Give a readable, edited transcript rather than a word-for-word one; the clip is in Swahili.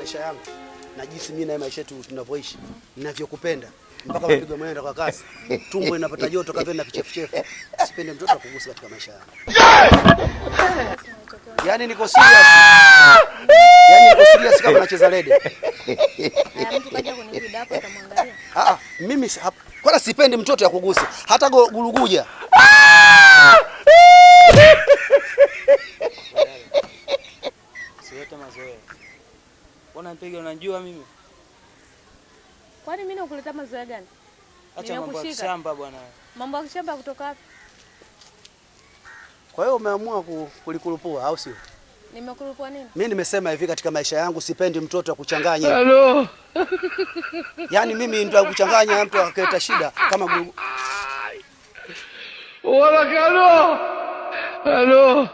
maisha yangu na jinsi mimi na maisha yetu tunavyoishi, ninavyokupenda mpaka mapigo mwenendo kwa kasi, tumbo linapata joto kama na kichefuchefu. Sipendi mtoto akugusa katika maisha yangu. Yaani niko serious. Yaani niko serious kama nacheza lede. Mtu kaja kunipida hapo atamwangalia. Mimi kwanza sipendi mtoto akugusa. Hata guluguja. Siwete mazoea. Unanipiga unajua mimi? Kwani mimi nakuletea mazoea gani? Acha mambo ya shamba bwana. Mambo ya shamba kutoka wapi? Kwa hiyo umeamua kulikulupua au sio? Nimekulupua nini? Mimi nimesema hivi katika maisha yangu sipendi mtoto akuchanganye. Halo. Yaani mimi ndio akuchanganya mtu akaleta shida kama gulu. Wala kalo. Halo.